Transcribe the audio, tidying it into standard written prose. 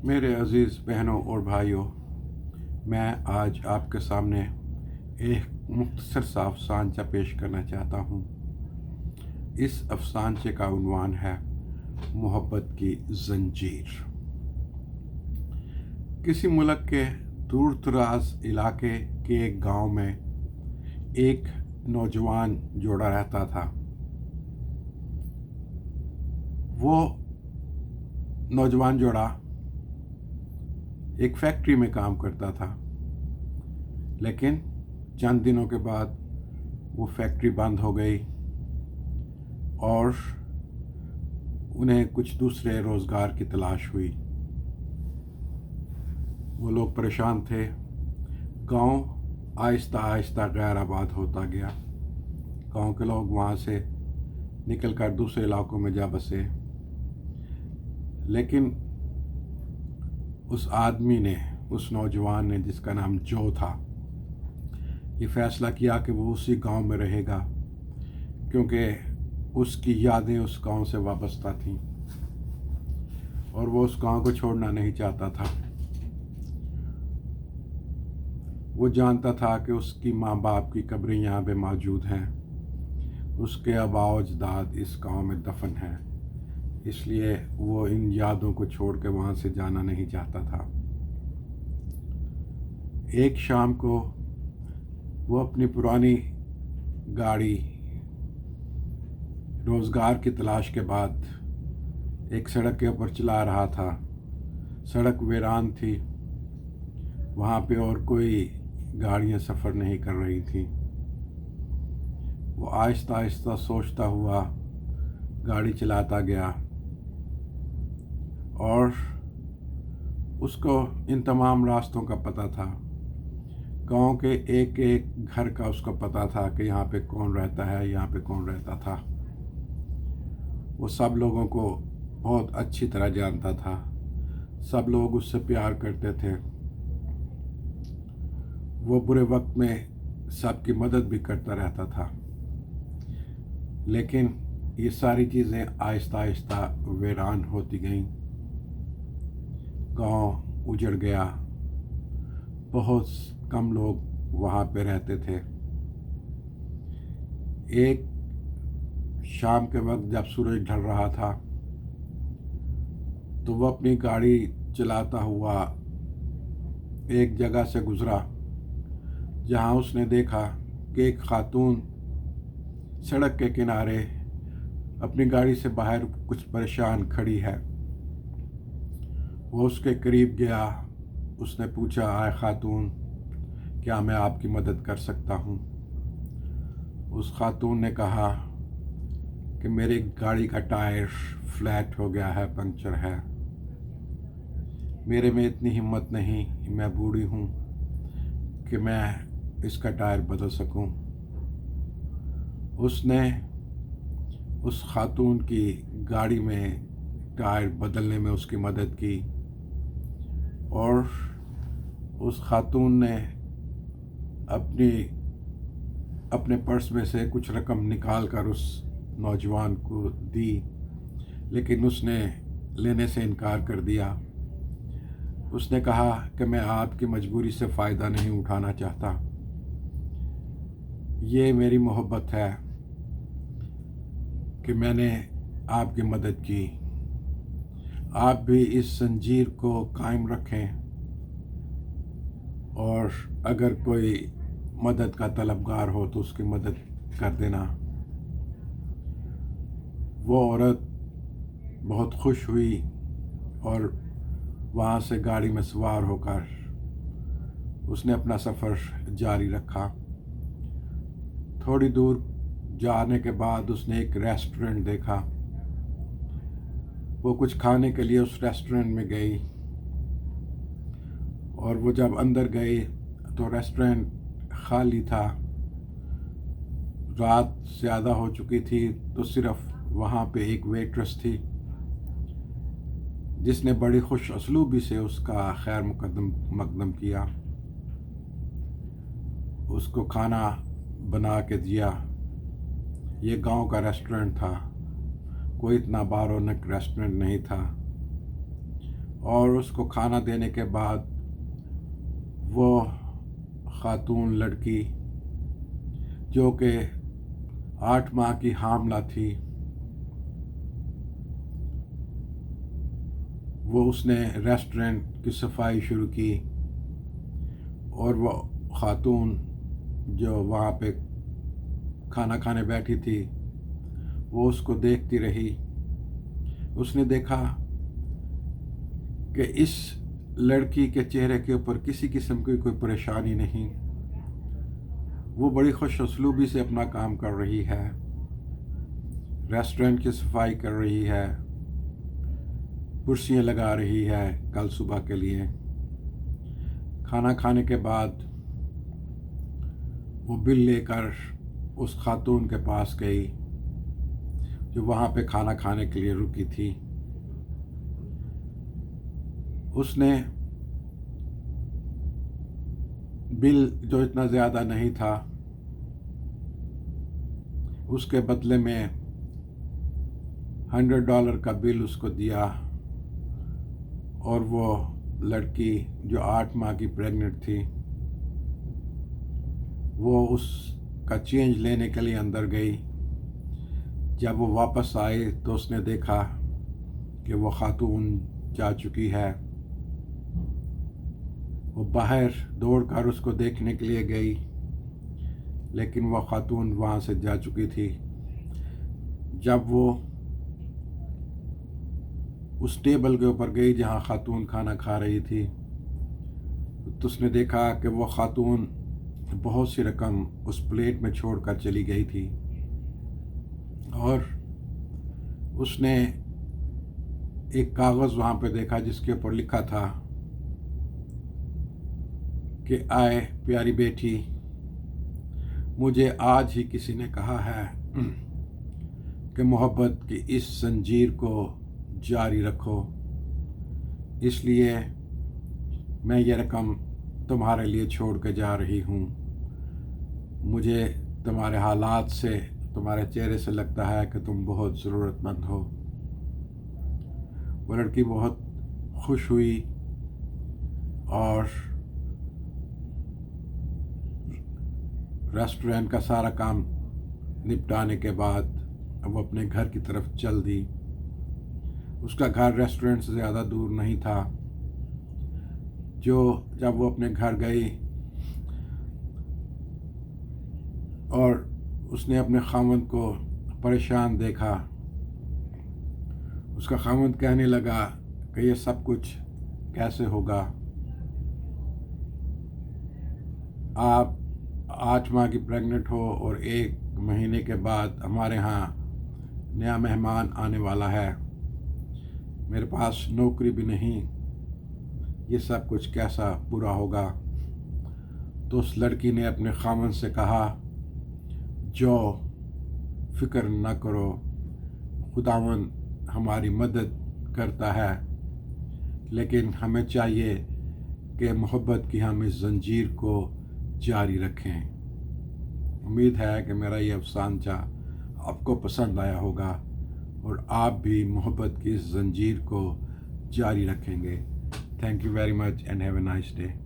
मेरे अज़ीज़ बहनों और भाइयों, मैं आज आपके सामने एक मुख्तसर सा अफ़सानचा पेश करना चाहता हूँ। इस अफ़सानचे का उन्वान है मोहब्बत की ज़ंजीर। किसी मुल्क के दूर दराज इलाके के एक गाँव में एक नौजवान जोड़ा रहता था। वो नौजवान जोड़ा एक फैक्ट्री में काम करता था, लेकिन चंद दिनों के बाद वो फैक्ट्री बंद हो गई और उन्हें कुछ दूसरे रोज़गार की तलाश हुई। वो लोग परेशान थे। गांव आहिस्ता आहिस्ता गैर आबाद होता गया। गांव के लोग वहाँ से निकलकर दूसरे इलाकों में जा बसे। लेकिन उस आदमी ने, उस नौजवान ने, जिसका नाम जो था, ये फ़ैसला किया कि वो उसी गांव में रहेगा, क्योंकि उसकी यादें उस गांव से वाबस्ता थीं और वो उस गांव को छोड़ना नहीं चाहता था। वो जानता था कि उसकी माँ बाप की कब्रें यहाँ पे मौजूद हैं, उसके आबा अजदाद इस गांव में दफन हैं, इसलिए वो इन यादों को छोड़ के वहाँ से जाना नहीं चाहता था। एक शाम को वो अपनी पुरानी गाड़ी रोज़गार की तलाश के बाद एक सड़क के ऊपर चला रहा था। सड़क वीरान थी, वहाँ पे और कोई गाड़ियाँ सफ़र नहीं कर रही थीं। वो आहिस्ता आहिस्ता सोचता हुआ गाड़ी चलाता गया और उसको इन तमाम रास्तों का पता था। गांव के एक एक घर का उसको पता था कि यहाँ पे कौन रहता है, यहाँ पे कौन रहता था। वो सब लोगों को बहुत अच्छी तरह जानता था। सब लोग उससे प्यार करते थे। वो बुरे वक्त में सबकी मदद भी करता रहता था। लेकिन ये सारी चीज़ें आहिस्ता आहिस्ता वीरान होती गईं। गांव उजड़ गया। बहुत कम लोग वहाँ पे रहते थे। एक शाम के वक्त जब सूरज ढल रहा था तो वो अपनी गाड़ी चलाता हुआ एक जगह से गुज़रा जहाँ उसने देखा कि एक खातून सड़क के किनारे अपनी गाड़ी से बाहर कुछ परेशान खड़ी है। वो उसके करीब गया। उसने पूछा, आए खातून, क्या मैं आपकी मदद कर सकता हूँ? उस खातून ने कहा कि मेरी गाड़ी का टायर फ्लैट हो गया है, पंक्चर है। मेरे में इतनी हिम्मत नहीं, मैं बूढ़ी हूँ कि मैं इसका टायर बदल सकूँ। उसने उस खातून की गाड़ी में टायर बदलने में उसकी मदद की और उस खातून ने अपने पर्स में से कुछ रकम निकाल कर उस नौजवान को दी, लेकिन उसने लेने से इनकार कर दिया। उसने कहा कि मैं आपकी मजबूरी से फ़ायदा नहीं उठाना चाहता। ये मेरी मोहब्बत है कि मैंने आपकी मदद की। आप भी इस ज़ंजीर को कायम रखें और अगर कोई मदद का तलबगार हो तो उसकी मदद कर देना। वो औरत बहुत खुश हुई और वहाँ से गाड़ी में सवार होकर उसने अपना सफ़र जारी रखा। थोड़ी दूर जाने के बाद उसने एक रेस्टोरेंट देखा। वो कुछ खाने के लिए उस रेस्टोरेंट में गई और वो जब अंदर गई तो रेस्टोरेंट खाली था। रात ज़्यादा हो चुकी थी तो सिर्फ वहाँ पे एक वेट्रेस थी जिसने बड़ी खुश असलूबी से उसका खैर मकदम किया, उसको खाना बना के दिया। ये गांव का रेस्टोरेंट था, कोई इतना बारौनक रेस्टोरेंट नहीं था اور اس کو کھانا دینے کے بعد وہ خاتون لڑکی جو کہ 8 ماہ کی حاملہ تھی، وہ اس نے ریسٹورنٹ کی صفائی شروع کی، اور وہ خاتون جو وہاں پہ کھانا کھانے بیٹھی تھی وہ اس کو دیکھتی رہی۔ اس نے دیکھا کہ اس لڑکی کے چہرے کے اوپر کسی قسم کی کوئی پریشانی نہیں، وہ بڑی خوش اسلوبی سے اپنا کام کر رہی ہے، ریسٹورنٹ کی صفائی کر رہی ہے، کرسیاں لگا رہی ہے کل صبح کے لیے۔ کھانا کھانے کے بعد وہ بل لے کر اس خاتون کے پاس گئی جو وہاں پہ کھانا کھانے کے لیے رکی تھی۔ اس نے بل جو اتنا زیادہ نہیں تھا اس کے بدلے میں $100 کا بل اس کو دیا، اور وہ لڑکی جو 8 ماہ کی پریگننٹ تھی وہ اس کا چینج لینے کے لیے اندر گئی۔ جب وہ واپس آئی تو اس نے دیکھا کہ وہ خاتون جا چکی ہے۔ وہ باہر دوڑ کر اس کو دیکھنے کے لیے گئی، لیکن وہ خاتون وہاں سے جا چکی تھی۔ جب وہ اس ٹیبل کے اوپر گئی جہاں خاتون کھانا کھا رہی تھی تو اس نے دیکھا کہ وہ خاتون بہت سی رقم اس پلیٹ میں چھوڑ کر چلی گئی تھی، اور اس نے ایک کاغذ وہاں پہ دیکھا جس کے اوپر لکھا تھا کہ آئے پیاری بیٹی، مجھے آج ہی کسی نے کہا ہے کہ محبت کی اس زنجیر کو جاری رکھو، اس لیے میں یہ رقم تمہارے لیے چھوڑ کے جا رہی ہوں۔ مجھے تمہارے حالات سے، تمہارے چہرے سے لگتا ہے کہ تم بہت ضرورت مند ہو۔ وہ لڑکی بہت خوش ہوئی، اور ریسٹورنٹ کا سارا کام نپٹانے کے بعد وہ اپنے گھر کی طرف چل دی۔ اس کا گھر ریسٹورنٹ سے زیادہ دور نہیں تھا۔ جب وہ اپنے گھر گئی اور اس نے اپنے خاوند کو پریشان دیکھا، اس کا خاوند کہنے لگا کہ یہ سب کچھ کیسے ہوگا؟ آپ 8 ماہ کی پریگننٹ ہو اور 1 مہینے کے بعد ہمارے ہاں نیا مہمان آنے والا ہے، میرے پاس نوکری بھی نہیں، یہ سب کچھ کیسا پورا ہوگا؟ تو اس لڑکی نے اپنے خاوند سے کہا، جو فکر نہ کرو، خداوند ہماری مدد کرتا ہے، لیکن ہمیں چاہیے کہ محبت کی ہم اس زنجیر کو جاری رکھیں۔ امید ہے کہ میرا یہ افسانچہ آپ کو پسند آیا ہوگا اور آپ بھی محبت کی اس زنجیر کو جاری رکھیں گے۔ Thank you very much and have a nice day.